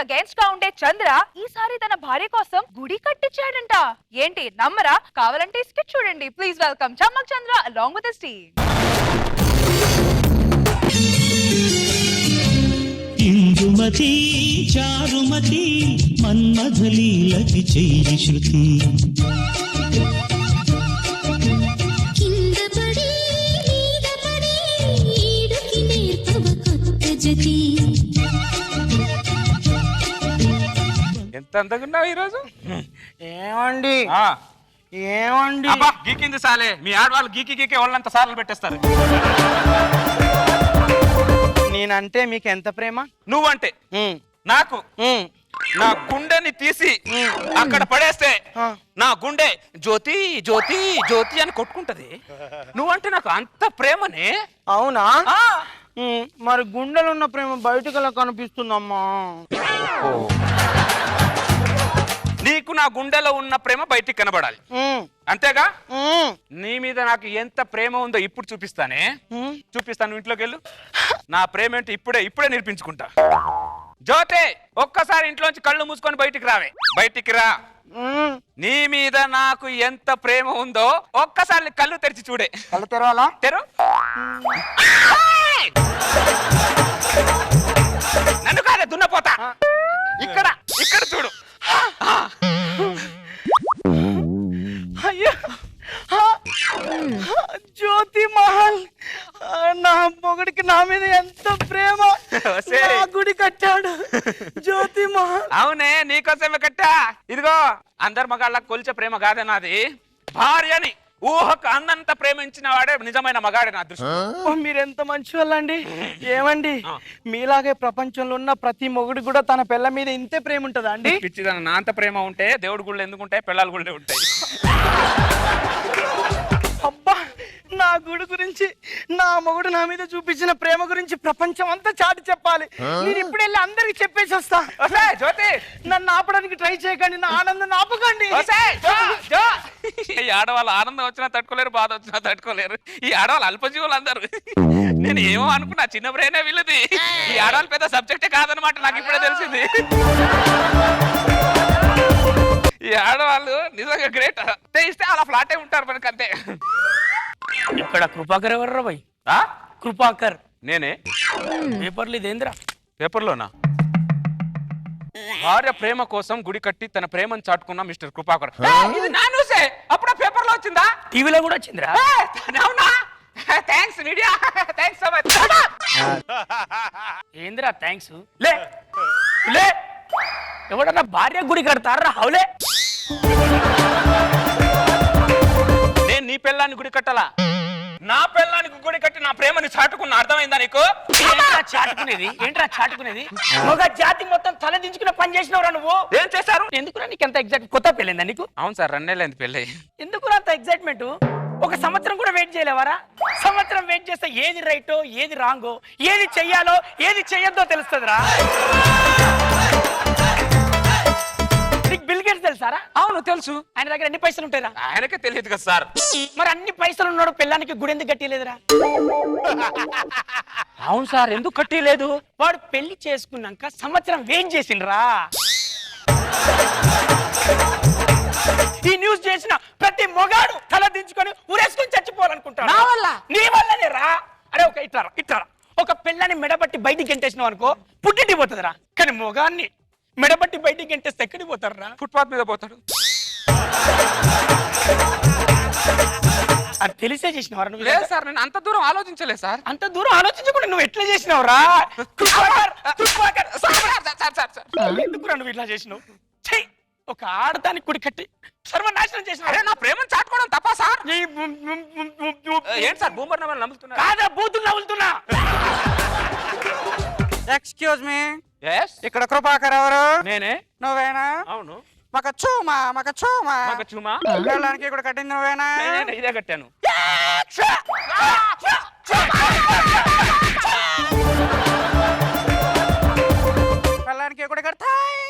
Against గా ఉండే చంద్ర ఈసారి తన భార్య కోసం గుడి కట్టించాడంట. ఏంటి నమ్మరా? కావాలంటే స్కిట్ చూడండి. Please welcome Chammak Chandra along with his team. Indumathi Charumathi మన్మథలీలకి చెయ్యి శృతి ఎంత అంతకున్నావు ఈరోజు? ఏమండి ఏమండి గీకింది సాలే. మీ ఆడవాళ్ళు గీకి వాళ్ళంత సార్లు పెట్టేస్తారు. నేనంటే మీకు ఎంత ప్రేమ? నువ్వంటే నాకు నా గుండెని తీసి అక్కడ పడేస్తే నా గుండె జ్యోతి జ్యోతి జ్యోతి అని కొట్టుకుంటది. నువ్వంటే నాకు అంత ప్రేమనే. అవునా? మరి గుండెలు ఉన్న ప్రేమ బయటకు ఎలా కనిపిస్తుందమ్మా? నీకు నా గుండెలో ఉన్న ప్రేమ బయటికి కనబడాలి, అంతేగా? నీ మీద నాకు ఎంత ప్రేమ ఉందో ఇప్పుడు చూపిస్తానే. చూపిస్తాను, ఇంట్లోకి వెళ్ళు. నా ప్రేమ ఏంటి ఇప్పుడే నిరూపించుకుంటా. జ్యోతి, ఒక్కసారి ఇంట్లోంచి కళ్ళు మూసుకొని బయటికి రావే. బయటికి రా. నీ మీద నాకు ఎంత ప్రేమ ఉందో ఒక్కసారి కళ్ళు తెరిచి చూడే. కళ్ళు తెరవాలా? తెరు. నన్ను కాదే దున్నపోతా. ఇక్కడ చూడు. అయ్యో, జ్యోతి మహల్, నా మొగుడికి నా మీద ఎంత ప్రేమ. గుడి కట్టాడు జ్యోతి మహల్. అవునే, నీకోసమే కట్టా. ఇదిగో, అందరు మగాళ్ళకి కొలిచే ప్రేమ కాదే నాది. భార్యని ఊహకు అన్నంత ప్రేమించిన వాడే నిజమైన మగాడే నా దృష్టి. మీరెంత మంచి వాళ్ళండి. ఏమండి, మీలాగే ప్రపంచంలో ఉన్న ప్రతి మొగుడు కూడా తన పిల్ల మీద ఇంతే ప్రేమ ఉంటుందా అండి? పిచ్చిదన్న, నా అంత ప్రేమ ఉంటే దేవుడి గుళ్ళు ఎందుకు ఉంటాయి? పిల్లల గుళ్ళే ఉంటాయి. అబ్బా, నా గుడి గురించి, నా మొగుడు నా మీద చూపించిన ప్రేమ గురించి ప్రపంచం అంతా చాటి చెప్పాలి. నేను ఇప్పుడు వెళ్ళి అందరికి చెప్పేసి వస్తా. జ్యోతి, నన్ను ఆపడానికి ట్రై చేయకండి, నా ఆనందం ఆపకండి. ఈ ఆడవాళ్ళు ఆనందం వచ్చినా తట్టుకోలేరు, బాధ వచ్చినా తట్టుకోలేరు. ఈ ఆడవాళ్ళు అల్పజీవులు అందరు. నేను ఏమో అనుకున్నా, చిన్న బ్రెయినే వీళ్ళది. ఈ ఆడవాళ్ళు పెద్ద సబ్జెక్టే కాదనమాట, నాకు ఇప్పుడే తెలిసింది. ఈ ఆడవాళ్ళు నిజంగా గ్రేట్. ఇస్తే అలా ఫ్లాటే ఉంటారు మనకి, అంతే. ఇక్కడ కృపాకర్ ఎవర్రా భయ్? కృపాకర్ నేనే. పేపర్లు ఇదేంద్రా? పేపర్లోనా? భార్య ప్రేమ కోసం గుడి కట్టి తన ప్రేమను చాటుకున్న మిస్టర్ కృపాకర్. ఇది నా న్యూసే. అప్పుడే పేపర్లో వచ్చిందా? టీవీలో కూడా వచ్చిందిరా. అవునా? Thanks media, thanks so much. ఏందిరా థ్యాంక్స్? లే లే, ఎవడన్నా భార్య గుడి కడతారా? హౌలే, నేను నీ పెళ్ళాన్ని గుడి కట్టాలా? నా పెళ్ళానికి గుడి కట్టి నా ప్రేమని చాటుకున్న, అర్థమైందా నీకు? ఏంట్రా చాటుకునేది? ఒక జాతి మొత్తం తల దించుకున్న పని చేసినవరా నువ్వు? ఏం చేశారు? ఎందుకురా నీకు ఎంత ఎగ్జైట్? కొత్త పెళ్ళిందా నీకు? అవును సార్, 2 నెలలైంది పెళ్ళి. ఎందుకురా అంత ఎగ్జైట్మెంట్? ఒక సంవత్సరం కూడా వెయిట్ చేయలేవారా? సంవత్సరం వెయిట్ చేస్తే ఏది రైటో ఏది రాంగో, ఏది చెయ్యాలో ఏది చెయ్యొద్దో తెలుస్తుందిరా. నీకు బిల్ గేట్స్ తెలుసారా? అవును తెలుసు. ఆయన దగ్గర ఎన్ని పైసలు ఉంటాయిరా? ఆయనకే తెలియదు కదా సార్. మరి అన్ని పైసలు ఉన్నాడు, పెళ్ళానికి గుడి ఎందుకు కట్టలేదురా? అవును సార్, ఎందుకు కట్టలేదు? వాడు పెళ్లి చేసుకున్నాక సంవత్సరం వెయిట్ చేసిండ్రా. ఈ న్యూస్ చేసిన ప్రతి మొగాడు తల దించుకొని ఊరేసుకొని చచ్చిపోవాలనుకుంటాడు. నా వల్ల? నీ వల్లనే రా. అరే ఒక ఇట్లా ఒక పెళ్ళాన్ని మెడబట్టి బయటికి గెంటేసినావు అనుకో, పుట్టింటికి పోతుందిరా. కానీ మొగాన్ని మెడబట్టి బయటికి గెంటేస్తే ఎక్కడికి పోతారా? ఫుట్పాత్ మీద పోతాడు. అది తెలిసే చేసినవారా నువ్వు? లేదు సార్, నేను అంత దూరం ఆలోచించలేదు సార్. అంత దూరం ఆలోచించకుండా నువ్వు ఎట్లా చేసినావురా? ఎందుకురా నువ్వు ఇట్లా చేసినావు? ఒక ఆడదానికి గుడి కట్టి సర్వనాశనం చేసిన. నా ప్రేమను చాటుకోవడం తప్ప సార్? ఏంటి సార్ బూమర్ నవ్వులు నమ్ముతున్నా? కాదా, బూతులు నవ్వులుతున్నా. ఎక్స్క్యూజ్ మీ, ఇక్కడ కృపాకర్ ఎవరు? నేనే. నువ్వేనా? అవును. మక చూమా వెళ్ళడానికి కూడా కట్టింది నువ్వేనా? ఇదే కట్టాను. వెళ్ళడానికి కూడా కడతాయి.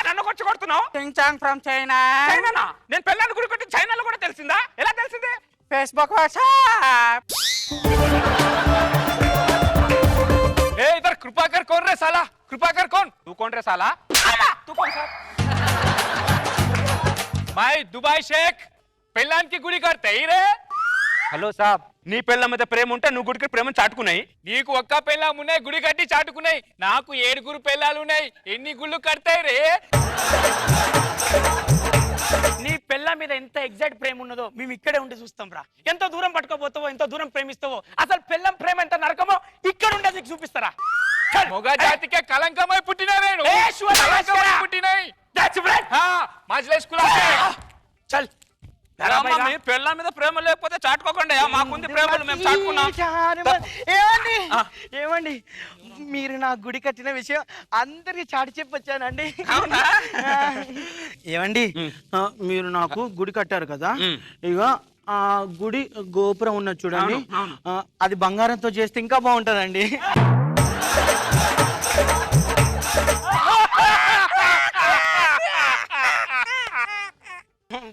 నన్ను కొచ్చి కొడుతున్నావు? టింగ్ ఫ్రమ్ చైనా. చైనా? నేను పెళ్ళాన్ని గుడి కొట్టి చైనాలో కూడా తెలిసిందా? ఎలా తెలిసింది? Facebook, WhatsApp. इधर कृपाकर कौन रे साले? साला कृपाकर कौन तू कौन रे साला तू कौन सा मैं दुबई शेख పెళ్ళాం కి గుడి కడతాయి రే హలో సాబ్ నీ పెళ్ళాం మీద ప్రేమ ఉంటే నువ్వు గుడికి ప్రేమ చాటుకున్నాయి నీకు ఒక్క పెళ్ళాం ఉన్నాయి గుడి కట్టి చాటుకున్నాయి నాకు 7 పెళ్ళాలు ఉన్నాయి ఎన్ని గుళ్ళు కడతాయి రే నీ పెళ్ళ మీద ఎంత ఎగ్జాక్ట్ ప్రేమ ఉన్నదో మేము ఇక్కడే ఉండి చూస్తాం రా. ఎంత దూరం పట్టుకోపోతావో ఎంత దూరం ప్రేమిస్తావో అసలు పెళ్ళం ప్రేమ ఎంత నరకమో ఇక్కడ ఉండే నీకు చూపిస్తారా. మొగ జాతికే కలంకమై పుట్టినా నేను పుట్టినాయి చల్ మీ పెళ్ళ మీద ప్రేమ లేకపోతే చాటుకోకండి మాకుంది ప్రేమలు మేము చాటుకున్నాం ఏమండి ఏమండి మీరు నా గుడి కట్టిన విషయం అందరికి చాటి చెప్పొచ్చానండి. ఏమండి మీరు నాకు గుడి కట్టారు కదా, ఇక ఆ గుడి గోపురం ఉన్నది చూడండి, అది బంగారంతో చేస్తే ఇంకా బాగుంటుందండి.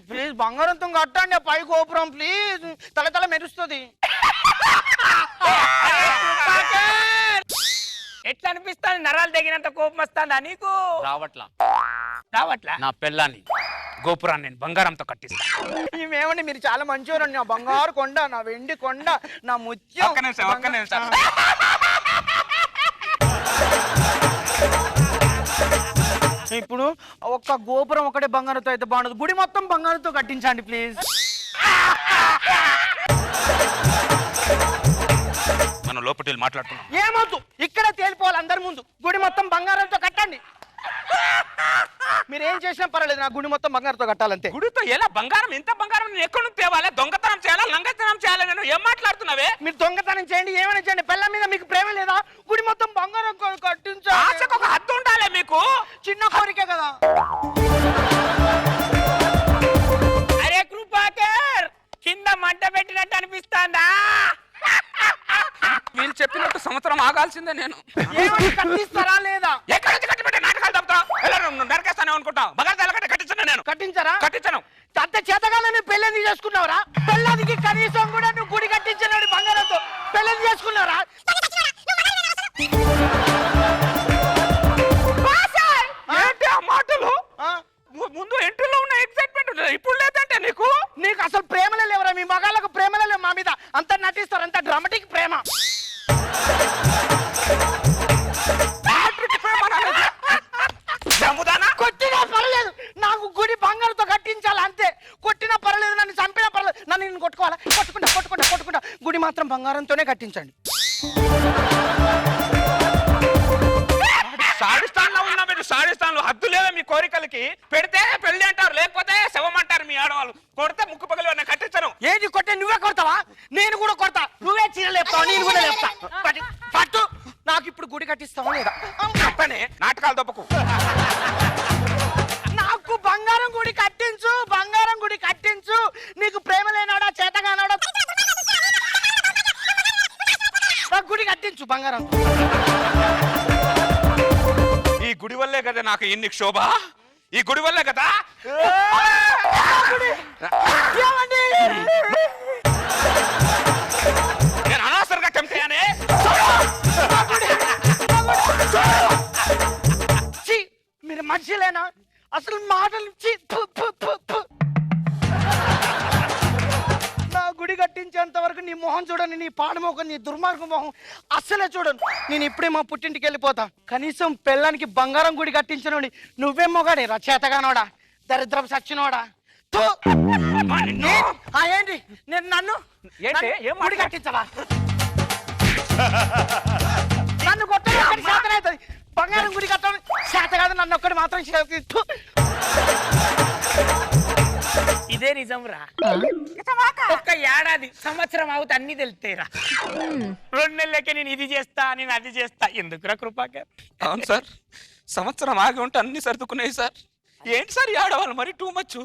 ప్లీజ్ బంగారంతో కట్టండి పై గోపురం, ప్లీజ్ తల తల మెరుస్తుంది. ఎట్లా అనిపిస్తాను? నరాలు తగినంత కోపం వస్తుందా నీకు? రావట్లా నా పెళ్ళాన్ని గోపురాన్ని నేను బంగారంతో కట్టిస్తా. ఏమండి మీరు చాలా మంచివారండి. నా బంగారు కొండ, నా వెండి కొండ, నా ముత్యం. ఒక్క నిమిషం. ఇప్పుడు ఒక్క గోపురం ఒకటే బంగారంతో అయితే బాగుండదు, గుడి మొత్తం బంగారంతో కట్టించండి ప్లీజ్. మనం లోపటి మాట్లాడుతున్నాం. ఏమొద్దు, ఇక్కడే తేలిపోవాలి అందరి ముందు. గుడి మొత్తం బంగారంతో కట్టండి. మీరు ఏం చేసినా పర్వాలేదు, నా గుడి మొత్తం బంగారంతో కట్టాలంతే. గుడితో ఎలా బంగారం, ఇంత బంగారం నేను ఎక్కడి నుంచి తేవాలి? దొంగతనం చేయాలా, లంగతనం చేయాలా? నేను ఏం మాట్లాడుతున్నావే? మీరు దొంగతనం చేయండి, ఏమైనా చేయండి, పిల్ల మీద మీకు ప్రేమ లేదా? గుడి మొత్తం బంగారం కట్టించాలి. ఆశకు ఒక హద్దు ఉండాలి మీకు. చిన్న కోరిక కదా. అరే కృపాకర్, కింద మంట పెట్టినట్టు అనిపిస్తాందా? వీళ్ళు చెప్పినట్టు సంవత్సరం ఆగాల్సిందే నేను. ఏమైనా కట్టిస్తారా లేదా? ఎక్కడి నుంచి కట్టిపెట్టే నాటకాలు తప్పుతా నరకేస్తానే అనుకుంటా. బగారు కట్టించాను నేను. కట్టించారా? కట్టించాను. అంత చేతగానే పెళ్ళని చేసుకున్నావురా? పెళ్ళానికి కనీసం కూడా నువ్వు గుడి కట్టించాడు బంగారంతో పెళ్ళని చేసుకున్నారా? ఏంటి ఆ మాటలు? ముందు ఎంట్రీలో ఉన్న ఎక్సైట్మెంట్ ఇప్పుడు లేదంటే నీకు నీకు అసలు ప్రేమలే లేవరా? మీ మగాళ్ళకు ప్రేమలే లేవు మా మీద. అంత నటిస్తారు, అంత డ్రామాటిక్ ప్రేమ. కొట్టినా పర్లేదు, నాకు గుడి బంగారంతో కట్టించాలి అంతే. కొట్టినా పర్లేదు, నన్ను చంపినా పర్లేదు, నన్ను నేను కొట్టుకోవాలా? కొట్టుకుంటా కొట్టుకుంటా కొట్టుకుంటా. గుడి మాత్రం బంగారంతోనే కట్టించండి. సాడిస్తాన్లో ఉన్నా మీరు, సాడిస్తాన్లో హద్దు లేదా మీ కోరికలకి? పెడితే పెళ్లి అంటారు, లేకపోతే శవం అంటారు మీ ఆడవాళ్ళు. కొడితే ముక్కు పగలు నేను కట్టించను. ఏంటి కొట్టే? నువ్వే కొడతావా? నేను కూడా కొడతా. నువ్వే చీర లేపుతావు, నేను కూడా లేపుతా. పట్టు. నాకు ఇప్పుడు గుడి కట్టిస్తావా లేదా? చెప్పనే నాటకాలు తప్పకు. నాకు బంగారం గుడి కట్టించు, బంగారం గుడి కట్టించు. నీకు ప్రేమ లేనాడా, చేతగానాడా? నాకు గుడి కట్టించు బంగారం. ఈ గుడి వల్లే కదా నాకు ఇన్ని క్షోభ, ఈ గుడి వల్లే కదా. నేను అనవసరంగా చంపానే. మీరు మనుషులేనా? అసలు మాటలు నా గుడి కట్టించేంత వరకు నీ మొహం చూడను, నీ పాడమోహం, నీ దుర్మార్గ మొహం అస్సలే చూడను. నేను ఇప్పుడే మా పుట్టింటికి వెళ్ళిపోతా. కనీసం పెళ్ళానికి బంగారం గుడి కట్టించనుండి నువ్వేం మొగాడే రా, చేతగానోడా, దరిద్రపు సచ్చినోడా. ఏంటి నేను నన్ను గుడి కట్టించవా? నన్ను కొట్టడం శాతం అవుతుంది, బంగారం గుడి కట్టడం శాత కాదు. నన్ను ఒక్కడి మాత్రం ఇదే నిజం రా. ఒక్క ఏడాది సంవత్సరం అవుతే అన్ని తెలుస్తాయిరా. 2 నెలలకే నేను ఇది చేస్తా, నేను అది చేస్తా. ఎందుకురా కృపాకర్? అవును సార్, సంవత్సరం ఆగి ఉంటే అన్ని సర్దుకున్నాయి సార్. ఏంటి సార్ ఈ ఆడవాళ్ళు మరి టూ మచ్?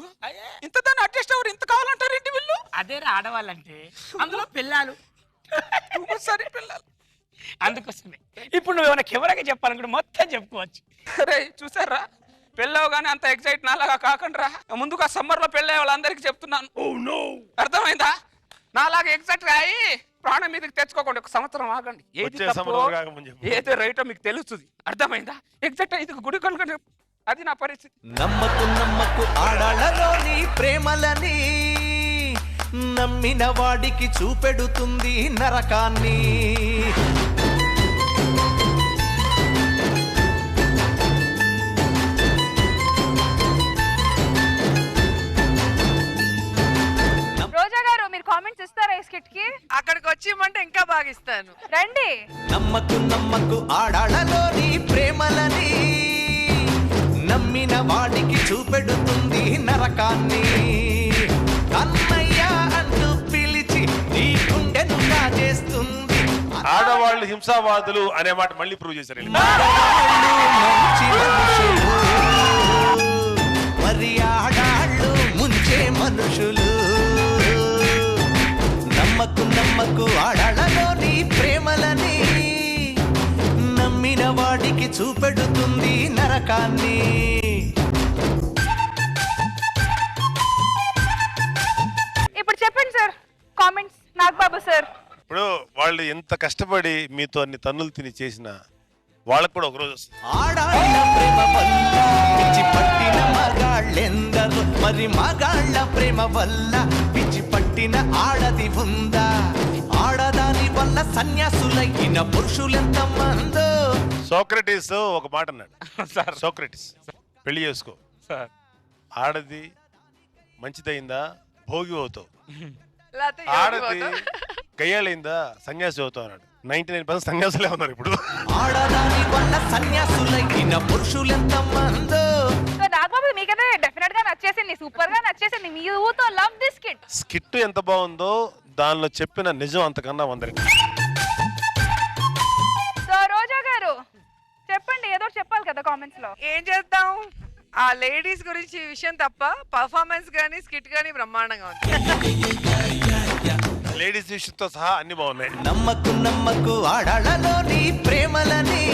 ఇంత దాన్ని అడ్జస్ట్ అవ్వరు, ఇంత కావాలంటారు ఏంటి వీళ్ళు? అదేరా ఆడవాళ్ళంటే, అందులో పిల్లలు సరే పిల్లలు. అందుకోసమే ఇప్పుడు నువ్వు ఏమైనా కెమెరాగా చెప్పాలనుకుంటే మొత్తం చెప్పుకోవచ్చు. అరే చూసారా, పెళ్ళవగానే అంత ఎక్సైట్ నాలాగా కాకుండా ముందుగా సమ్మర్ లో పెళ్ళే వాళ్ళందరికీ చెప్తున్నాను. అర్థమైందా? నాలాగా ఎగ్జాక్ట్ గా అయ్యి ప్రాణం మీదకి తెచ్చుకోకండి. ఒక సంవత్సరం ఆగండి. ఏది వచ్చే తప్పో, సంవత్సరం కాకముందు చెప్పు. ఏది రైటో మీకు తెలుస్తుంది. అర్థమైందా? ఎగ్జాక్ట్ ఇది గుడి కనుక అది నా పరిస్థితి. నమ్మకు నమ్మకు ఆడాళ్ళలోని ప్రేమలని, నమ్మిన వాడికి చూపెడుతుంది నరకాన్ని. రోజా గారు మీరు కామెంట్స్ ఇస్తారా ఈ స్కిట్ కి? అక్కడికి వచ్చి ఇమ్మంటే ఇంకా బాగా ఇస్తాను. రండి. నమ్మకు నమ్మకు ఆడాళ్ళలోని ప్రేమలని, నమ్మిన వాడికి చూపెడుతుంది నరకాన్ని. కన్నయ్య అంటూ పిలిచి నీ గుండెను కాజేస్తుంది. ఆడవాళ్ళు హింసావాదులు అనే మాట మళ్ళీ ప్రూవ్ చేశారు వీళ్ళు. మంచి మనుషులు, మరి ఆడాళ్ళు ముంచే మనుషులు. నమ్మకు నమ్మకు ఆడాళ్ళలోని ప్రేమలని, నమ్మిన వాడికి చూపెడుతుంది నరకాన్ని. ఇప్పుడు చెప్పండి సార్ కామెంట్స్. నాగబాబు సార్. ఇప్పుడు వాళ్ళు ఎంత కష్టపడి మీతో అన్ని తన్నులు తిని చేసిన వాళ్ళకు కూడా ఒకరోజు వస్తుంది. ఆడాళ్ళ ప్రేమ వల్ల పిచ్చి పట్టిన మగాళ్ళెందరు, మరి మగాళ్ళ ప్రేమ వల్ల పిచ్చి పట్టిన ఆడది ఉందా? ఆడదాని వల్ల సన్యాసులైన పురుషులెంత మందో. సోక్రటీస్ ఒక మాట అన్నాడు. సార్ సోక్రటీస్, పెళ్లి చేసుకో, సార్ ఆడది మంచిదైందా భోగి అవుతావు, లేకపోతే ఆడది గయ్యాలైందా సన్యాసి అవుతావు అన్నాడు. 99% సన్యాసులే ఉన్నారు ఇప్పుడు. ఆడదాని వల్ల సన్యాసులైన పురుషులెంత మందో. సో నాగబాబు మీకైతే డెఫినెట్ గా నచ్చేసింది, సూపర్ గా నచ్చేసింది. మీ యూతో లవ్ దిస్ స్కిట్. స్కిట్ ఎంత బాగుందో దానిలో చెప్పిన నిజం అంతకన్నా 100 రెట్లు. సో రోజా గారు చెప్పండి, ఏదో చెప్పాలి కదా కామెంట్స్ లో. ఏం చేద్దాం, ఆ లేడీస్ గురించి ఈ విషయం తప్ప పర్ఫార్మెన్స్ గానీ స్కిట్ గానీ బ్రహ్మాండంగా ఉంది. లేడీస్ విషయంతో సహా అన్ని బాగున్నాయి. నమ్మకు నమ్మకు ఆడాళ్ళలోని ప్రేమలని,